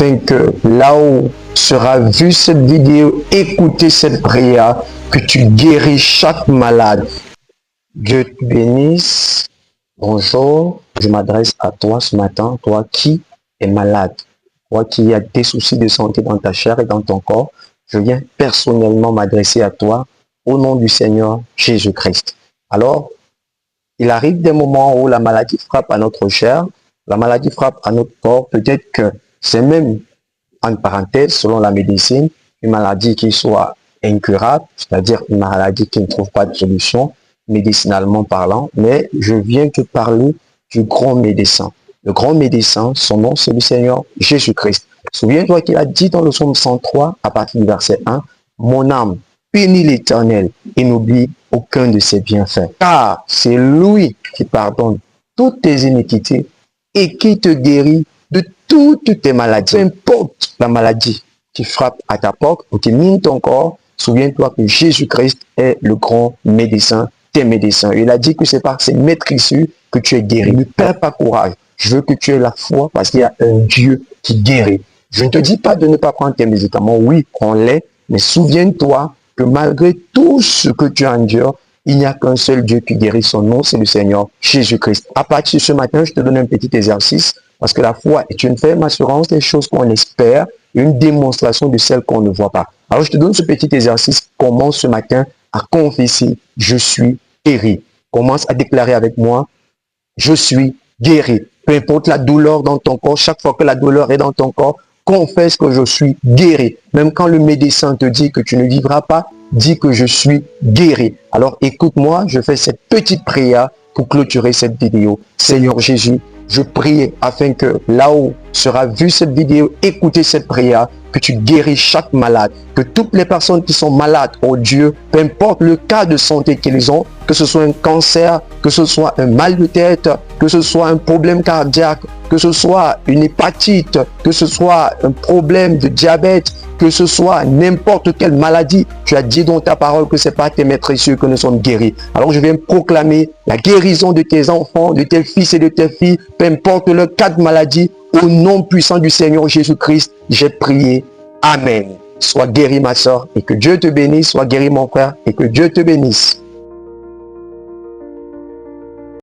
afin que là où sera vue cette vidéo, écoutez cette prière, que tu guéris chaque malade. Dieu te bénisse. Bonjour, je m'adresse à toi ce matin, toi qui es malade, toi qui as des soucis de santé dans ta chair et dans ton corps. Je viens personnellement m'adresser à toi au nom du Seigneur Jésus-Christ. Alors, il arrive des moments où la maladie frappe à notre chair, la maladie frappe à notre corps. Peut-être que c'est même, en parenthèse, selon la médecine, une maladie qui soit incurable, c'est-à-dire une maladie qui ne trouve pas de solution, médicinalement parlant. Mais je viens te parler du grand médecin. Le grand médecin, son nom, c'est le Seigneur Jésus-Christ. Souviens-toi qu'il a dit dans le psaume 103, à partir du verset 1, « Mon âme, bénis l'Éternel et n'oublie aucun de ses bienfaits. Car c'est lui qui pardonne toutes tes iniquités et qui te guérit de toutes tes maladies. » Peu importe la maladie qui frappe à ta porte ou qui mine ton corps, souviens-toi que Jésus-Christ est le grand médecin, tes médecins. Il a dit que c'est par ses maîtrisses que tu es guéri. Ne perds pas courage. Je veux que tu aies la foi parce qu'il y a un Dieu qui guérit. Je ne te dis pas de ne pas prendre tes médicaments. Oui, prends-les, mais souviens-toi que malgré tout ce que tu endures, il n'y a qu'un seul Dieu qui guérit. Son nom, c'est le Seigneur Jésus-Christ. À partir de ce matin, je te donne un petit exercice parce que la foi est une ferme assurance des choses qu'on espère, une démonstration de celles qu'on ne voit pas. Alors, je te donne ce petit exercice. Commence ce matin à confesser, je suis guéri. Commence à déclarer avec moi, je suis guéri. Peu importe la douleur dans ton corps, chaque fois que la douleur est dans ton corps, confesse que je suis guéri. Même quand le médecin te dit que tu ne vivras pas, dis que je suis guéri. Alors écoute-moi, je fais cette petite prière pour clôturer cette vidéo. Seigneur Jésus, je prie afin que là où sera vue cette vidéo, écoutez cette prière, que tu guéris chaque malade, que toutes les personnes qui sont malades, oh Dieu, peu importe le cas de santé qu'ils ont, que ce soit un cancer, que ce soit un mal de tête, que ce soit un problème cardiaque, que ce soit une hépatite, que ce soit un problème de diabète, que ce soit n'importe quelle maladie, tu as dit dans ta parole que ce n'est pas tes maîtresses que nous sommes guéris. Alors je viens proclamer la guérison de tes enfants, de tes fils et de tes filles, peu importe le cas de maladie, au nom puissant du Seigneur Jésus-Christ, j'ai prié. Amen. Sois guéri ma soeur et que Dieu te bénisse, sois guéri mon frère et que Dieu te bénisse.